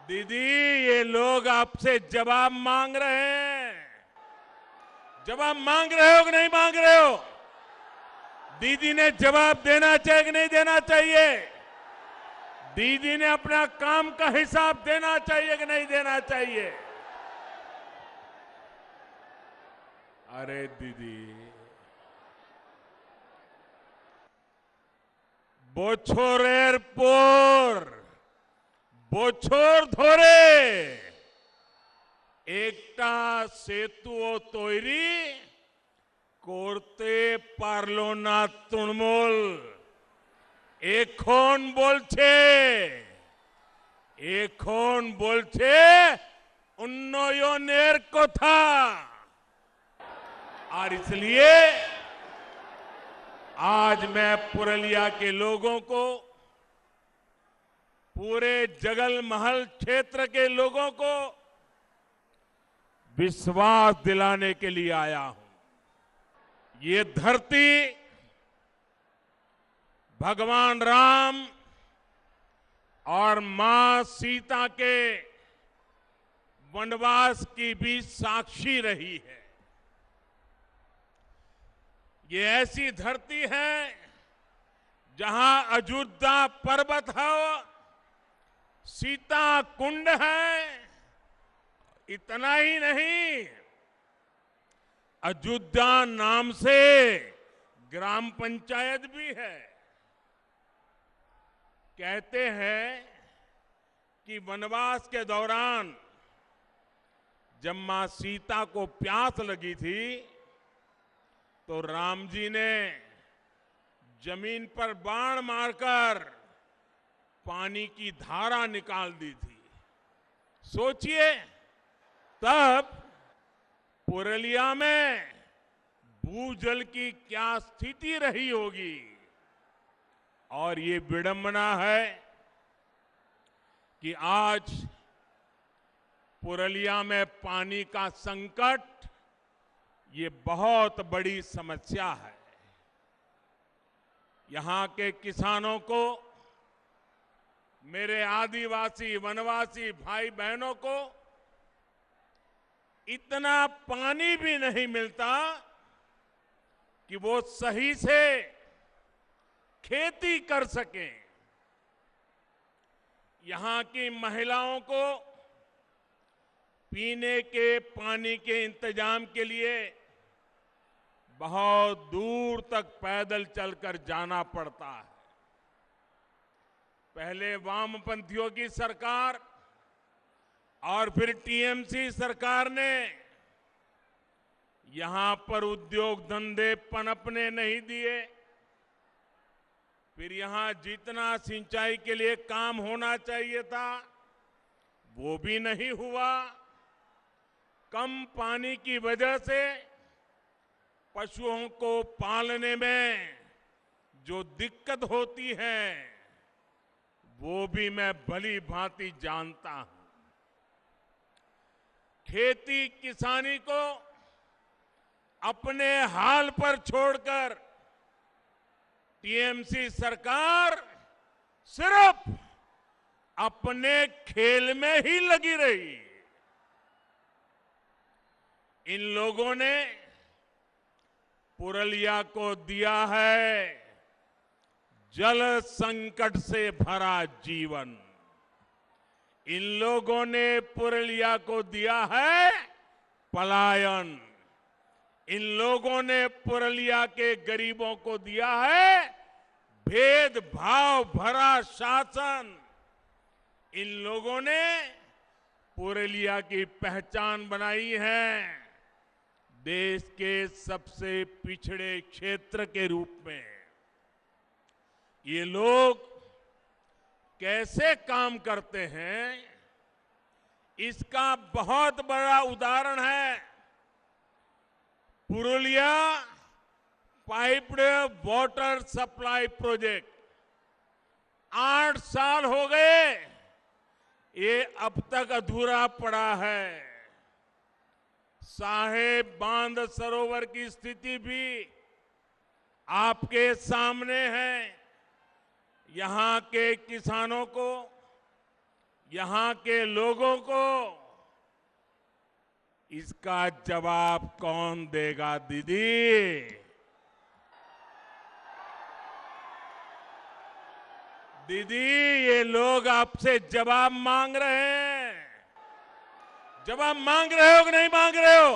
दीदी, ये लोग आपसे जवाब मांग रहे हैं। जवाब मांग रहे हो कि नहीं मांग रहे हो? दीदी ने जवाब देना चाहिए कि नहीं देना चाहिए? दीदी ने अपना काम का हिसाब देना चाहिए कि नहीं देना चाहिए? अरे दीदी, बोछोर एयरपोर्ट, बोछोर धोरे एकटा सेतुओ तैरी করতে পারলো না তৃণমূল। এখন বলছে উন্নয়নের কথা। और इसलिए आज मैं पुरलिया के लोगों को, पूरे जगल महल क्षेत्र के लोगों को विश्वास दिलाने के लिए आया हूं। ये धरती भगवान राम और मां सीता के वनवास की भी साक्षी रही है। ये ऐसी धरती है जहां अयोध्या पर्वत है, सीता कुंड है। इतना ही नहीं, अयोध्या नाम से ग्राम पंचायत भी है। कहते हैं कि वनवास के दौरान जब मां सीता को प्यास लगी थी तो राम जी ने जमीन पर बाण मारकर पानी की धारा निकाल दी थी। सोचिए, तब पुरलिया में भूजल की क्या स्थिति रही होगी। और ये विडंबना है कि आज पुरलिया में पानी का संकट ये बहुत बड़ी समस्या है। यहां के किसानों को, मेरे आदिवासी वनवासी भाई बहनों को इतना पानी भी नहीं मिलता कि वो सही से खेती कर सकें। यहां की महिलाओं को पीने के पानी के इंतजाम के लिए बहुत दूर तक पैदल चलकर जाना पड़ता है। पहले वामपंथियों की सरकार और फिर टीएमसी सरकार ने यहां पर उद्योग धंधे पनपने नहीं दिए। फिर यहां जितना सिंचाई के लिए काम होना चाहिए था वो भी नहीं हुआ। कम पानी की वजह से पशुओं को पालने में जो दिक्कत होती है वो भी मैं भली भांति जानता हूं। खेती किसानी को अपने हाल पर छोड़कर टीएमसी सरकार सिर्फ अपने खेल में ही लगी रही। इन लोगों ने पुरलिया को दिया है जल संकट से भरा जीवन। इन लोगों ने पुरलिया को दिया है पलायन। इन लोगों ने पुरलिया के गरीबों को दिया है भेदभाव भरा शासन। इन लोगों ने पुरलिया की पहचान बनाई है देश के सबसे पिछड़े क्षेत्र के रूप में। ये लोग कैसे काम करते हैं इसका बहुत बड़ा उदाहरण है Purulia piped water supply project. 8 साल हो गए, ये अब तक अधूरा पड़ा है। साहेब बांध सरोवर की स्थिति भी आपके सामने है। यहां के किसानों को यहां के लोगों को इसका जवाब कौन देगा दीदी? दीदी, ये लोग आपसे जवाब मांग रहे हैं। जवाब मांग रहे हो कि नहीं मांग रहे हो?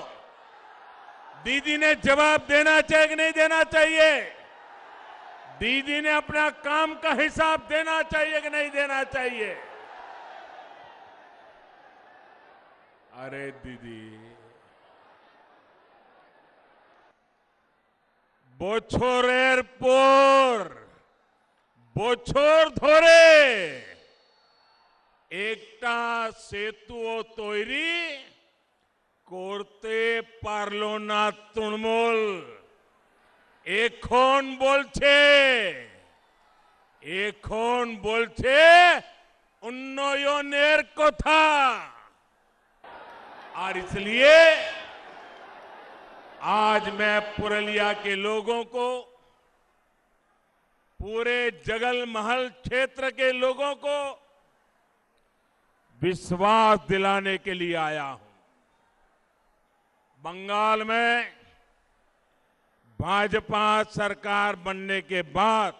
दीदी ने जवाब देना चाहिए कि नहीं देना चाहिए? दीदी ने अपना काम का हिसाब देना चाहिए कि नहीं देना चाहिए? अरे दीदी, बोछोर एयरपोर्ट, बोछोर धोरे एकटा सेतुओ तैरी করতে পারলো না তৃণমূল। এখন বলছে উন্নয়নের কথা। और इसलिए आज मैं पुरलिया के लोगों को, पूरे जगल महल क्षेत्र के लोगों को विश्वास दिलाने के लिए आया हूं। बंगाल में भाजपा सरकार बनने के बाद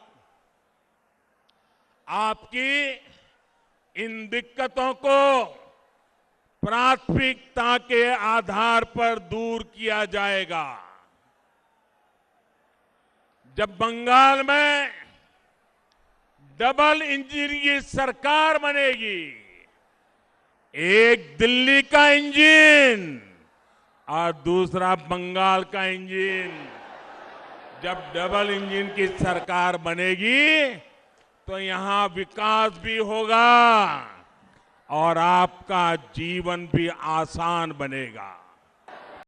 आपकी इन दिक्कतों को प्राथमिकता के आधार पर दूर किया जाएगा। जब बंगाल में डबल इंजन की सरकार बनेगी, एक दिल्ली का इंजन और दूसरा बंगाल का इंजन, जब डबल इंजन की सरकार बनेगी तो यहां विकास भी होगा और आपका जीवन भी आसान बनेगा।